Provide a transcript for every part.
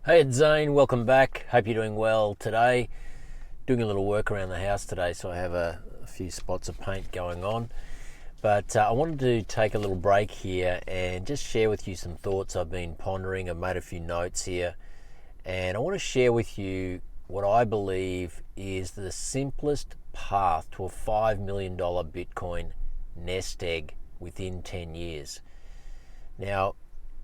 Hey, it's Zane. Welcome back. Hope you're doing well today. Doing a little work around the house today, so I have a few spots of paint going on. But I wanted to take a little break here and just share with you some thoughts I've been pondering. I've made a few notes here, and I want to share with you what I believe is the simplest path to a $5 million Bitcoin nest egg within 10 years. Now,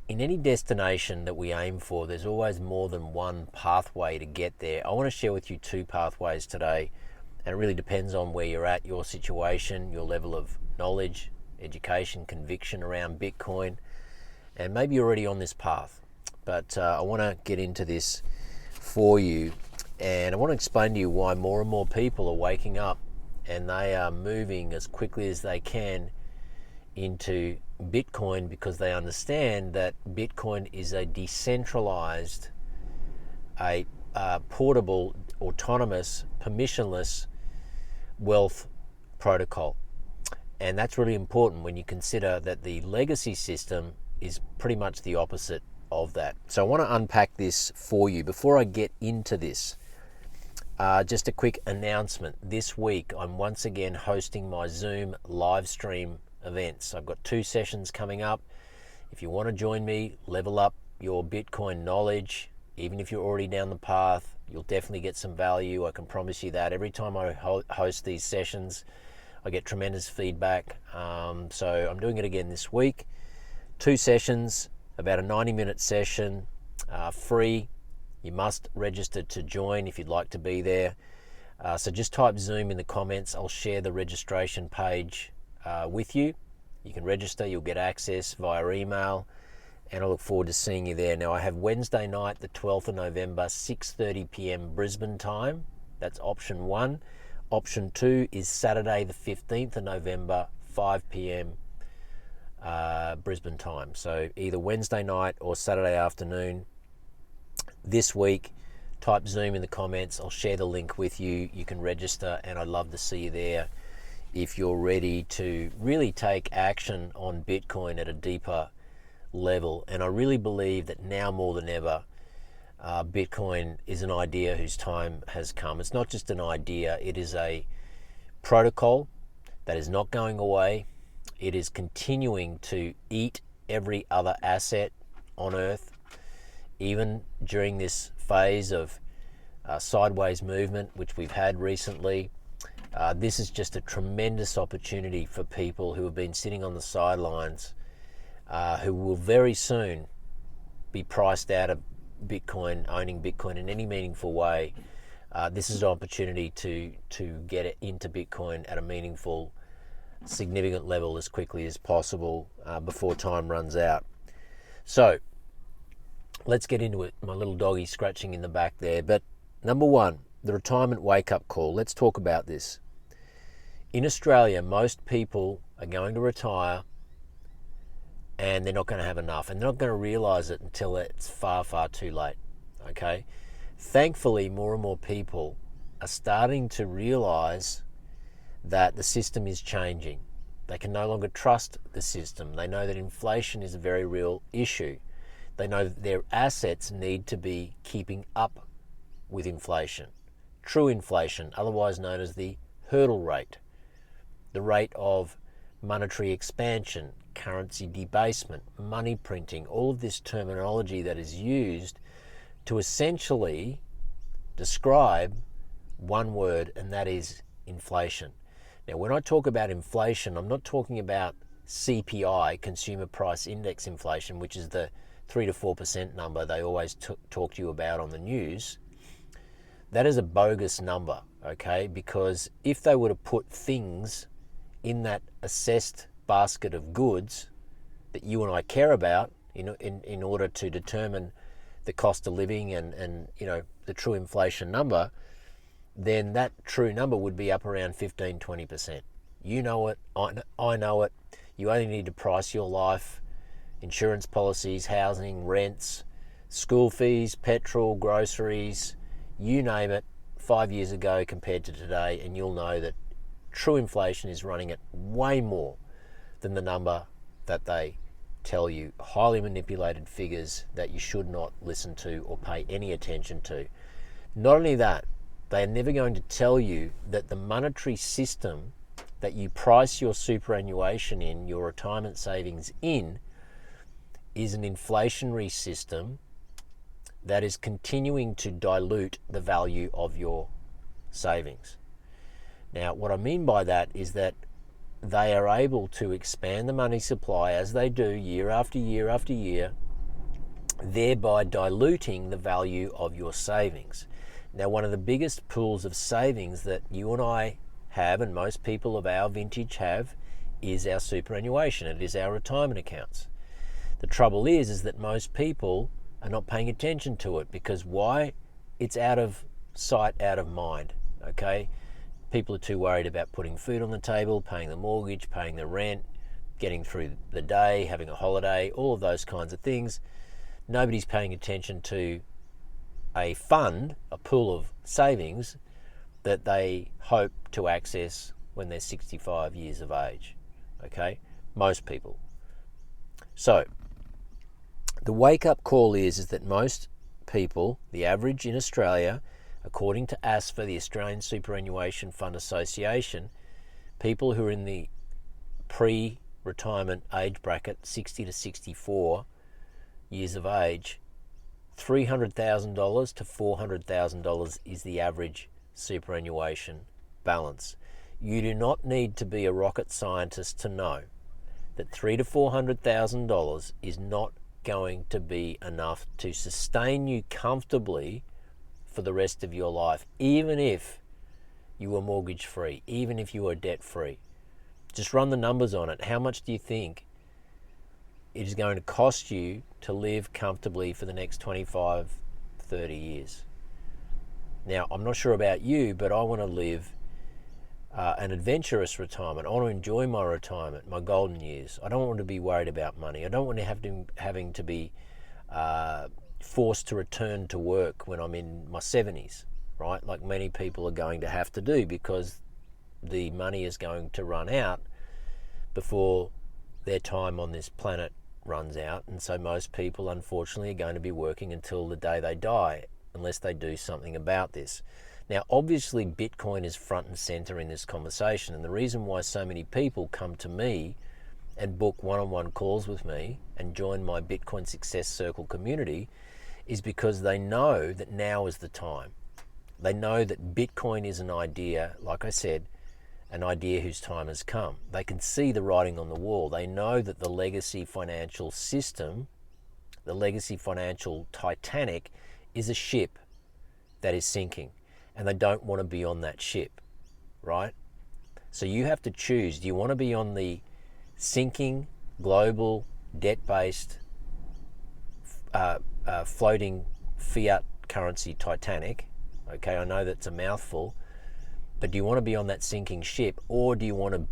in any destination that we aim for, there's always more than one pathway to get there. I want to share with you two pathways today, and it really depends on where you're at, your situation, your level of knowledge, education, conviction around Bitcoin, and maybe you're already on this path. But I want to get into this for you, and I want to explain to you why more and more people are waking up and they are moving as quickly as they can into Bitcoin, because they understand that Bitcoin is a decentralized, portable, autonomous, permissionless wealth protocol. And that's really important when you consider that the legacy system is pretty much the opposite of that. So I want to unpack this for you. Before I get into this, just a quick announcement. This week I'm once again hosting my Zoom live stream events. I've got 2 sessions coming up. If you want to join me, level up your Bitcoin knowledge, even if you're already down the path, you'll definitely get some value. I can promise you that. Every time I host these sessions, I get tremendous feedback. So I'm doing it again this week. 2 sessions, about a 90-minute session, free. You must register to join if you'd like to be there. So just type Zoom in the comments. I'll share the registration page with you. You can register, you'll get access via email, and I look forward to seeing you there. Now I have Wednesday night, the 12th of November, 6:30 p.m. Brisbane time. That's option 1. Option 2 is Saturday, the 15th of November, 5 p.m. Brisbane time. So either Wednesday night or Saturday afternoon this week. Type Zoom in the comments. I'll share the link with you. You can register, and I'd love to see you there if you're ready to really take action on Bitcoin at a deeper level. And I really believe that now more than ever, Bitcoin is an idea whose time has come. It's not just an idea, it is a protocol that is not going away. It is continuing to eat every other asset on Earth, even during this phase of sideways movement, which we've had recently. This is just a tremendous opportunity for people who have been sitting on the sidelines, who will very soon be priced out of Bitcoin, owning Bitcoin in any meaningful way. This is an opportunity to get it into Bitcoin at a meaningful, significant level as quickly as possible before time runs out. So let's get into it. My little doggy scratching in the back there. But number 1, the retirement wake-up call. Let's talk about this. In Australia, most people are going to retire and they're not going to have enough, and they're not going to realise it until it's far, far too late. Okay? Thankfully, more and more people are starting to realise that the system is changing. They can no longer trust the system. They know that inflation is a very real issue. They know that their assets need to be keeping up with inflation. True inflation, otherwise known as the hurdle rate, the rate of monetary expansion, currency debasement, money printing, all of this terminology that is used to essentially describe one word, and that is inflation. Now, when I talk about inflation, I'm not talking about CPI, Consumer Price Index inflation, which is the 3 to 4% number they always talk to you about on the news. That is a bogus number, okay? Because if they were to put things in that assessed basket of goods that you and I care about in order to determine the cost of living and the true inflation number, then that true number would be up around 15-20%. You know it, I know it. You only need to price your life, insurance policies, housing, rents, school fees, petrol, groceries, you name it, 5 years ago compared to today, and you'll know that true inflation is running at way more than the number that they tell you, highly manipulated figures that you should not listen to or pay any attention to. Not only that, they are never going to tell you that the monetary system that you price your superannuation in, your retirement savings in, is an inflationary system that is continuing to dilute the value of your savings. Now, what I mean by that is that they are able to expand the money supply as they do year after year after year, thereby diluting the value of your savings. Now, one of the biggest pools of savings that you and I have, and most people of our vintage have, is our superannuation. It is our retirement accounts. The trouble is that most people are not paying attention to it because why? It's out of sight, out of mind, okay? People are too worried about putting food on the table, paying the mortgage, paying the rent, getting through the day, having a holiday, all of those kinds of things. Nobody's paying attention to a fund, a pool of savings that they hope to access when they're 65 years of age, okay? Most people. So, the wake-up call is that most people, the average in Australia, according to ASFA, the Australian Superannuation Fund Association, people who are in the pre-retirement age bracket, 60 to 64 years of age, $300,000 to $400,000 is the average superannuation balance. You do not need to be a rocket scientist to know that $300,000 to $400,000 is not going to be enough to sustain you comfortably for the rest of your life, even if you were mortgage free, even if you were debt free. Just run the numbers on it. How much do you think it is going to cost you to live comfortably for the next 25, 30 years? Now, I'm not sure about you, but I want to live an adventurous retirement. I want to enjoy my retirement, my golden years. I don't want to be worried about money. I don't want to having to be forced to return to work when I'm in my 70s, right? Like many people are going to have to do because the money is going to run out before their time on this planet runs out. And so most people, unfortunately, are going to be working until the day they die, unless they do something about this. Now, obviously, Bitcoin is front and center in this conversation. And the reason why so many people come to me and book one-on-one calls with me and join my Bitcoin Success Circle community is because they know that now is the time. They know that Bitcoin is an idea, like I said, an idea whose time has come. They can see the writing on the wall. They know that the legacy financial system, the legacy financial Titanic, is a ship that is sinking, and they don't want to be on that ship, right? So you have to choose. Do you want to be on the sinking, global, debt-based, floating fiat currency Titanic? Okay, I know that's a mouthful, but do you want to be on that sinking ship, or do you want to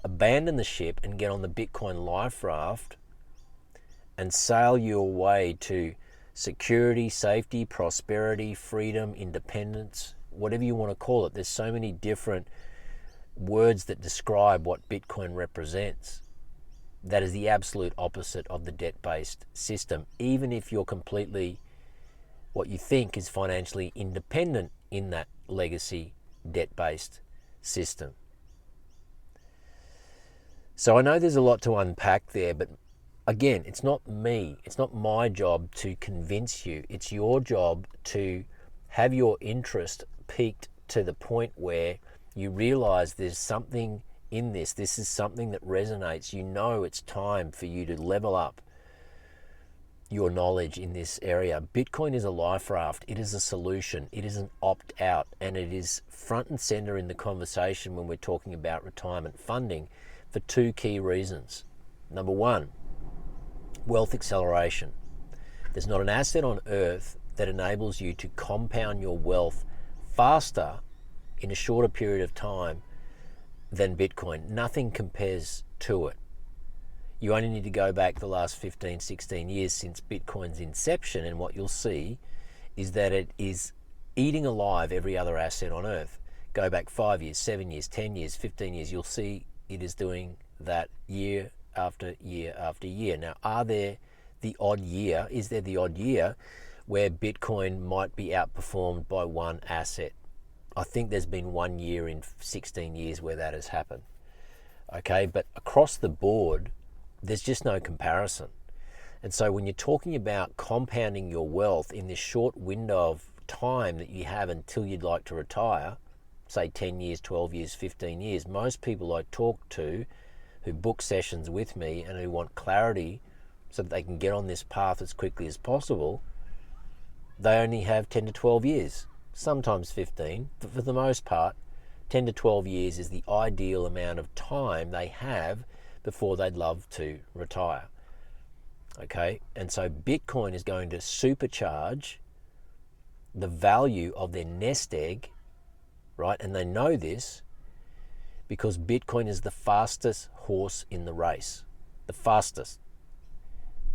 abandon the ship and get on the Bitcoin life raft and sail your way to security, safety, prosperity, freedom, independence, whatever you want to call it? There's so many different words that describe what Bitcoin represents. That is the absolute opposite of the debt-based system, even if you're completely, what you think is financially independent in that legacy debt-based system. So I know there's a lot to unpack there, but again, it's not me, it's not my job to convince you. It's your job to have your interest piqued to the point where you realize there's something in this. This is something that resonates. You know it's time for you to level up your knowledge in this area. Bitcoin is a life raft. It is a solution. It is an opt-out, and it is front and center in the conversation when we're talking about retirement funding for two key reasons. Number one, wealth acceleration. There's not an asset on earth that enables you to compound your wealth faster in a shorter period of time than Bitcoin. Nothing compares to it. You only need to go back the last 15, 16 years since Bitcoin's inception, and what you'll see is that it is eating alive every other asset on earth. Go back 5 years, 7 years, 10 years, 15 years, you'll see it is doing that year after year after year. Now, is there the odd year where Bitcoin might be outperformed by one asset? I think there's been 1 year in 16 years where that has happened. Okay, but across the board, there's just no comparison. And so when you're talking about compounding your wealth in this short window of time that you have until you'd like to retire, say 10 years, 12 years, 15 years, most people I talk to who book sessions with me and who want clarity so that they can get on this path as quickly as possible, they only have 10 to 12 years, sometimes 15, but for the most part, 10 to 12 years is the ideal amount of time they have before they'd love to retire. Okay, and so Bitcoin is going to supercharge the value of their nest egg, right? And they know this because Bitcoin is the fastest horse in the race, the fastest.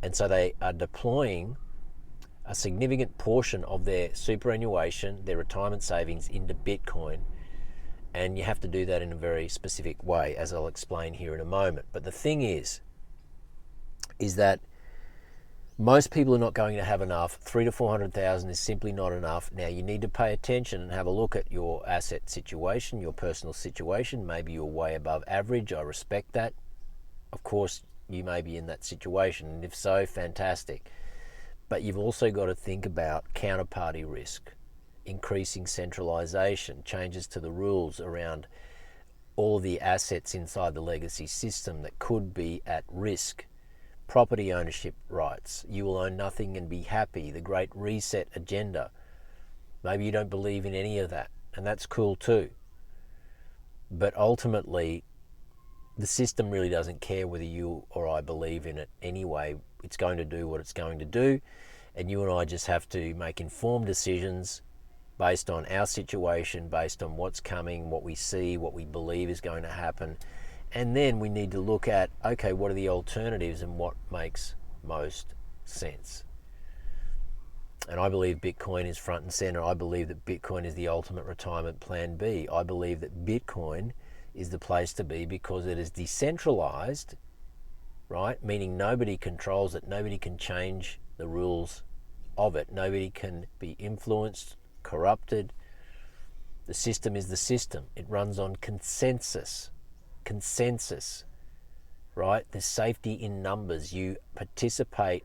And so they are deploying a significant portion of their superannuation, their retirement savings into Bitcoin. And you have to do that in a very specific way, as I'll explain here in a moment. But the thing is that most people are not going to have enough. 300,000 to 400,000 is simply not enough. Now you need to pay attention and have a look at your asset situation, your personal situation. Maybe you're way above average. I respect that. Of course, you may be in that situation, and if so, fantastic. But you've also got to think about counterparty risk, increasing centralization, changes to the rules around all the assets inside the legacy system that could be at risk. Property ownership rights, you will own nothing and be happy, the Great Reset agenda. Maybe you don't believe in any of that, and that's cool too. But ultimately, the system really doesn't care whether you or I believe in it anyway. It's going to do what it's going to do, and you and I just have to make informed decisions based on our situation, based on what's coming, what we see, what we believe is going to happen. And then we need to look at, okay, what are the alternatives and what makes most sense? And I believe Bitcoin is front and center. I believe that Bitcoin is the ultimate retirement plan B. I believe that Bitcoin is the place to be because it is decentralized, right? Meaning nobody controls it. Nobody can change the rules of it. Nobody can be influenced, corrupted. The system is the system. It runs on consensus, right? There's safety in numbers. You participate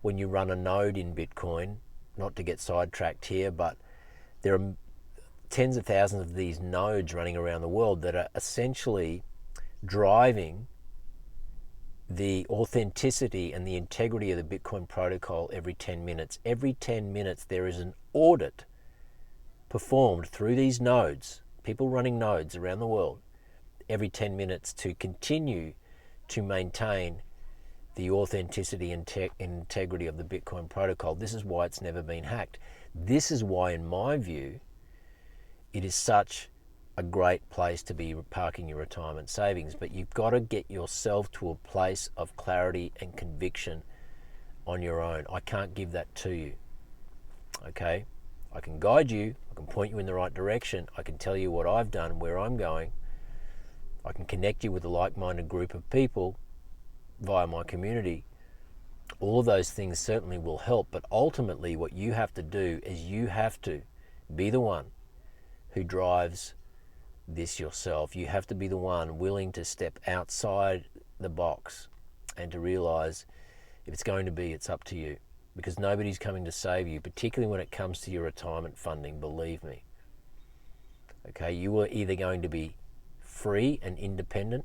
when you run a node in Bitcoin, not to get sidetracked here, but there are tens of thousands of these nodes running around the world that are essentially driving the authenticity and the integrity of the Bitcoin protocol every 10 minutes. Every 10 minutes there is an audit performed through these nodes, people running nodes around the world, every 10 minutes to continue to maintain the authenticity and integrity of the Bitcoin protocol. This is why it's never been hacked. This is why, in my view, it is such a great place to be parking your retirement savings. But you've got to get yourself to a place of clarity and conviction on your own. I can't give that to you, okay? I can guide you, I can point you in the right direction, I can tell you what I've done, where I'm going, I can connect you with a like-minded group of people via my community. All of those things certainly will help, but ultimately what you have to do is you have to be the one who drives this yourself. You have to be the one willing to step outside the box and to realize if it's going to be, it's up to you, because nobody's coming to save you, particularly when it comes to your retirement funding, believe me. Okay, you are either going to be free and independent,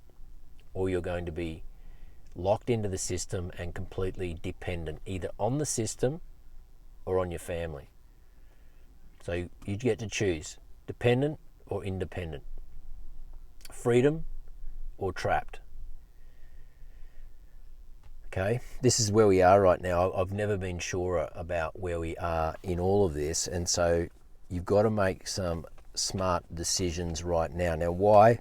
or you're going to be locked into the system and completely dependent, either on the system or on your family. So you get to choose, dependent or independent, freedom or trapped. Okay, this is where we are right now. I've never been surer about where we are in all of this, and so you've got to make some smart decisions right now. Now, why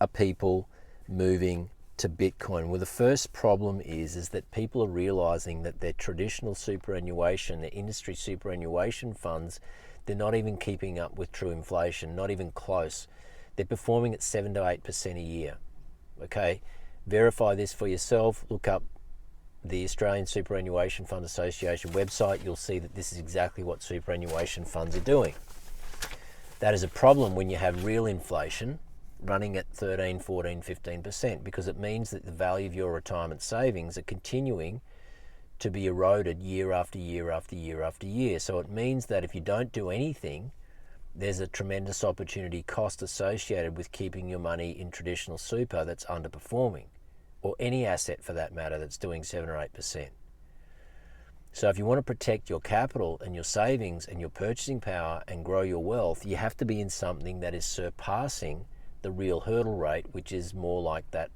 are people moving to Bitcoin? Well, the first problem is that people are realizing that their traditional superannuation, their industry superannuation funds, they're not even keeping up with true inflation, not even close. They're performing at 7 to 8% a year. Okay, Verify this for yourself. Look up the Australian Superannuation Fund Association website. You'll see that this is exactly what superannuation funds are doing. That is a problem when you have real inflation running at 13, 14, 15%, because it means that the value of your retirement savings are continuing to be eroded year after year after year after year. So it means that if you don't do anything, there's a tremendous opportunity cost associated with keeping your money in traditional super that's underperforming, or any asset for that matter that's doing 7 or 8%. So if you want to protect your capital and your savings and your purchasing power and grow your wealth, you have to be in something that is surpassing the real hurdle rate, which is more like that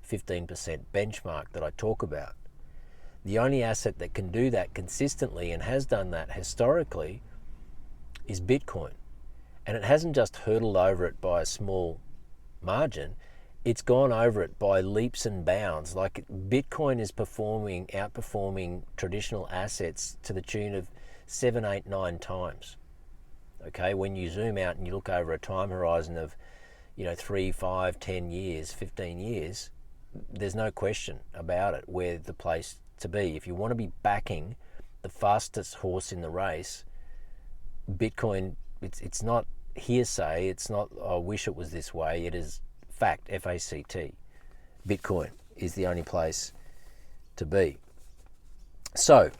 15% benchmark that I talk about. The only asset that can do that consistently and has done that historically is Bitcoin. And it hasn't just hurdled over it by a small margin, it's gone over it by leaps and bounds. Like, Bitcoin is outperforming traditional assets to the tune of 7, 8, 9 times. Okay, when you zoom out and you look over a time horizon of 3, 5, 10 years, 15 years, there's no question about it where the place to be. If you want to be backing the fastest horse in the race, Bitcoin, it's not hearsay, it's not I wish it was this way, it is fact, F-A-C-T. Bitcoin is the only place to be. So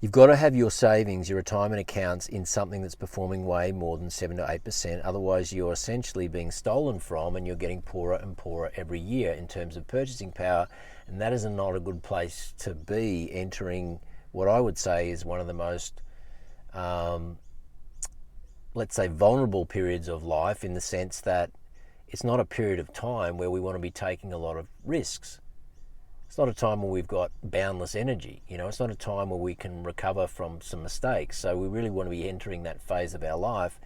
you've got to have your savings, your retirement accounts, in something that's performing way more than 7 to 8%. Otherwise, you're essentially being stolen from, and you're getting poorer and poorer every year in terms of purchasing power. And that is not a good place to be entering what I would say is one of the most, let's say, vulnerable periods of life, in the sense that it's not a period of time where we want to be taking a lot of risks. It's not a time where we've got boundless energy. It's not a time where we can recover from some mistakes. So we really want to be entering that phase of our life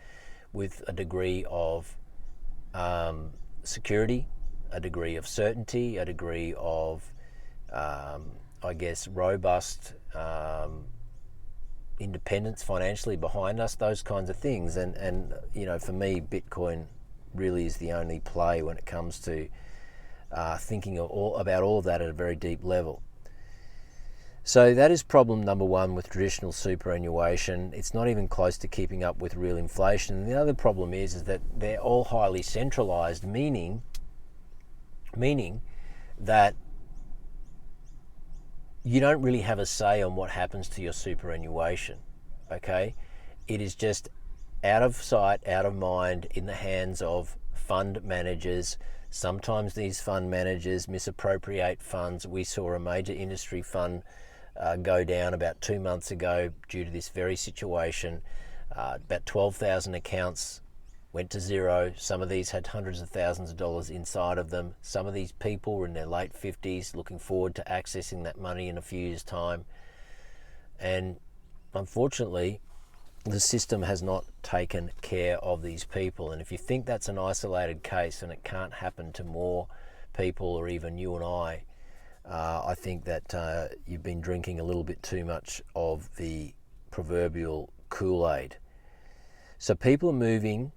with a degree of security, a degree of certainty, a degree of, robust independence financially behind us, those kinds of things. And for me, Bitcoin really is the only play when it comes to thinking about all of that at a very deep level. So that is problem number one with traditional superannuation. It's not even close to keeping up with real inflation. And the other problem is that they're all highly centralized, meaning that you don't really have a say on what happens to your superannuation, okay? It is just out of sight, out of mind, in the hands of fund managers. Sometimes these fund managers misappropriate funds. We saw a major industry fund go down about 2 months ago due to this very situation. About 12,000 accounts went to zero. Some of these had hundreds of thousands of dollars inside of them. Some of these people were in their late 50s, looking forward to accessing that money in a few years' time. And unfortunately, the system has not taken care of these people. And if you think that's an isolated case and it can't happen to more people or even you and I think that you've been drinking a little bit too much of the proverbial Kool-Aid. So people are moving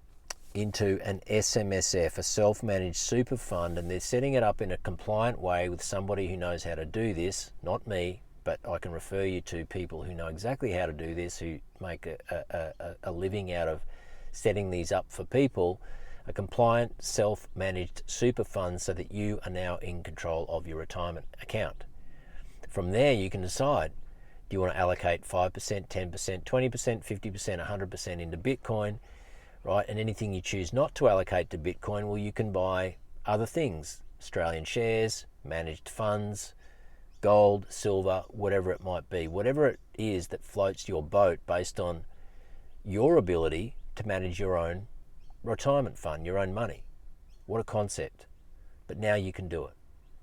into an SMSF, a self-managed super fund, and they're setting it up in a compliant way with somebody who knows how to do this, not me, but I can refer you to people who know exactly how to do this, who make a living out of setting these up for people, a compliant self-managed super fund, so that you are now in control of your retirement account. From there, you can decide, do you want to allocate 5%, 10%, 20%, 50%, 100% into Bitcoin, right? And anything you choose not to allocate to Bitcoin, well, you can buy other things, Australian shares, managed funds, gold, silver, whatever it might be. Whatever it is that floats your boat based on your ability to manage your own retirement fund, your own money. What a concept. But now you can do it,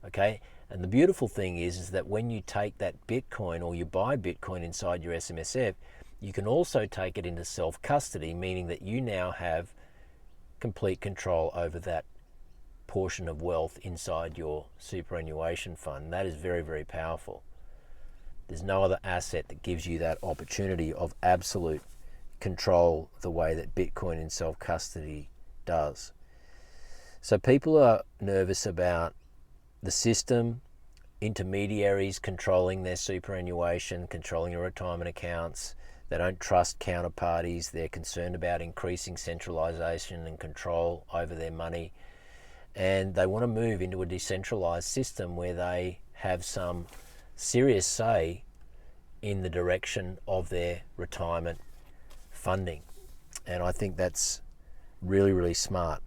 okay? And the beautiful thing is that when you take that Bitcoin, or you buy Bitcoin inside your SMSF, you can also take it into self-custody, meaning that you now have complete control over that portion of wealth inside your superannuation fund. That is very, very powerful. There's no other asset that gives you that opportunity of absolute control the way that Bitcoin in self-custody does. So people are nervous about the system, intermediaries controlling their superannuation, controlling their retirement accounts. They don't trust counterparties. They're concerned about increasing centralisation and control over their money. And they want to move into a decentralised system where they have some serious say in the direction of their retirement funding. And I think that's really, really smart.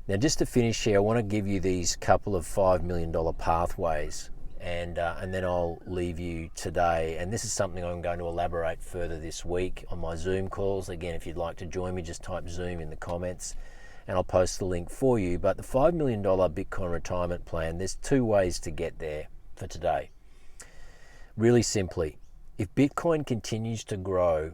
Now, just to finish here, I want to give you these couple of $5 million pathways, and then I'll leave you today. And this is something I'm going to elaborate further this week on my Zoom calls. Again, if you'd like to join me, just type Zoom in the comments and I'll post the link for you. But the $5 million Bitcoin retirement plan, there's two ways to get there for today. Really simply, if Bitcoin continues to grow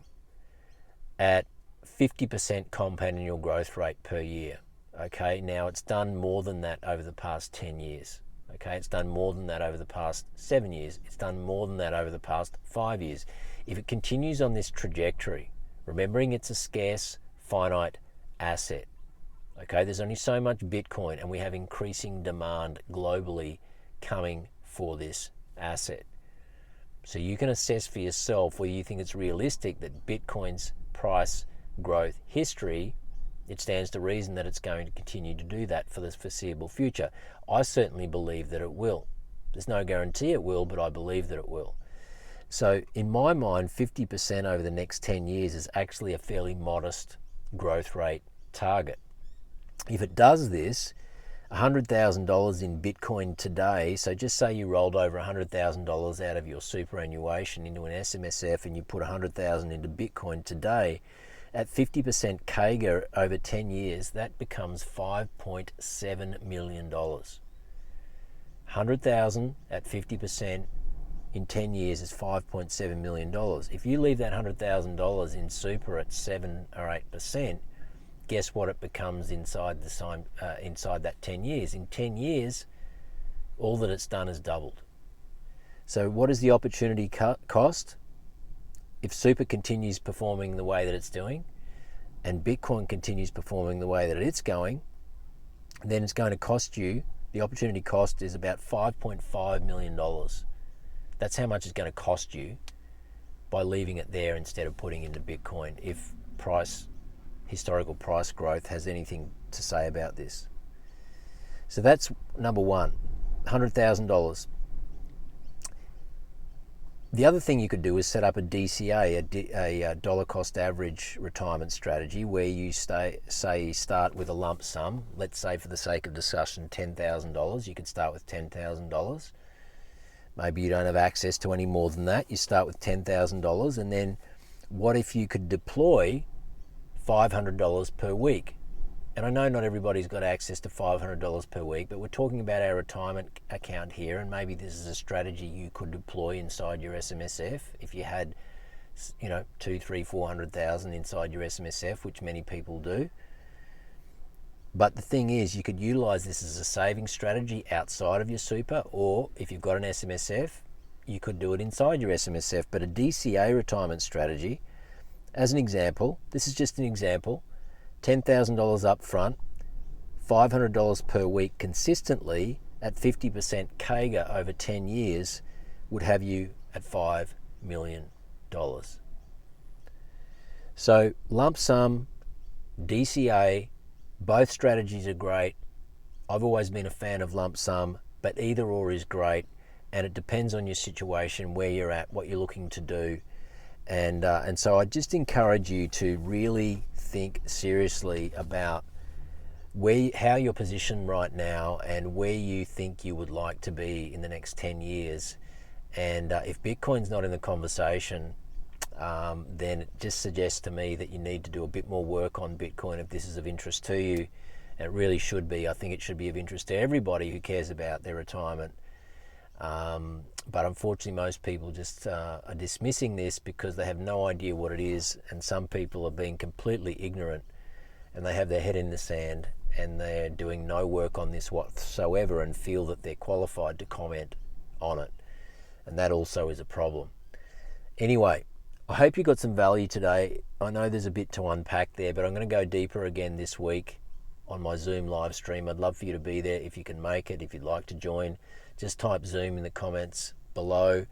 at 50% compound annual growth rate per year, okay, now it's done more than that over the past 10 years. Okay, it's done more than that over the past 7 years. It's done more than that over the past 5 years. If it continues on this trajectory, remembering it's a scarce, finite asset, okay, there's only so much Bitcoin and we have increasing demand globally coming for this asset. So you can assess for yourself whether you think it's realistic that Bitcoin's price growth history, it stands to reason that it's going to continue to do that for the foreseeable future. I certainly believe that it will. There's no guarantee it will, but I believe that it will. So in my mind, 50% over the next 10 years is actually a fairly modest growth rate target. If it does this, $100,000 in Bitcoin today, so just say you rolled over $100,000 out of your superannuation into an SMSF and you put $100,000 into Bitcoin today, at 50% CAGR over 10 years, that becomes $5.7 million. 100,000 at 50% in 10 years is $5.7 million. If you leave that $100,000 in super at 7 or 8%, guess what it becomes inside that 10 years? In 10 years, all that it's done is doubled. So what is the opportunity cost? If super continues performing the way that it's doing and Bitcoin continues performing the way that it's going, then it's going to cost you, the opportunity cost is about $5.5 million. That's how much it's going to cost you by leaving it there instead of putting into Bitcoin, if historical price growth has anything to say about this. So that's number one, $100,000. The other thing you could do is set up a DCA, a dollar cost average retirement strategy, where you start with a lump sum. Let's say, for the sake of discussion, $10,000. You could start with $10,000. Maybe you don't have access to any more than that. You start with $10,000, and then what if you could deploy $500 per week? And I know not everybody's got access to $500 per week, but we're talking about our retirement account here, and maybe this is a strategy you could deploy inside your SMSF if you had, $200,000, $300,000, $400,000 inside your SMSF, which many people do. But the thing is, you could utilize this as a saving strategy outside of your super, or if you've got an SMSF, you could do it inside your SMSF. But a DCA retirement strategy, as an example, this is just an example, $10,000 up front, $500 per week consistently at 50% CAGR over 10 years would have you at $5 million. So lump sum, DCA, both strategies are great. I've always been a fan of lump sum, but either or is great, and it depends on your situation, where you're at, what you're looking to do. And so I just encourage you to really think seriously about how you're positioned right now and where you think you would like to be in the next 10 years. And if Bitcoin's not in the conversation, then it just suggests to me that you need to do a bit more work on Bitcoin if this is of interest to you. And it really should be. I think it should be of interest to everybody who cares about their retirement. But unfortunately, most people just are dismissing this because they have no idea what it is, and some people are being completely ignorant, and they have their head in the sand, and they're doing no work on this whatsoever and feel that they're qualified to comment on it, and that also is a problem. Anyway, I hope you got some value today. I know there's a bit to unpack there, but I'm going to go deeper again this week on my Zoom live stream. I'd love for you to be there if you can make it. If you'd like to join, just type Zoom in the comments below,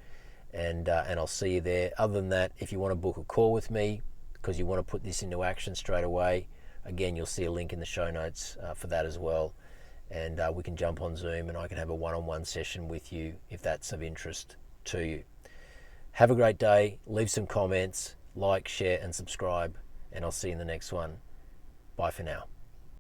and I'll see you there. Other than that, if you want to book a call with me because you want to put this into action straight away, again, you'll see a link in the show notes for that as well. And we can jump on Zoom and I can have a one-on-one session with you if that's of interest to you. Have a great day. Leave some comments, like, share, and subscribe. And I'll see you in the next one. Bye for now.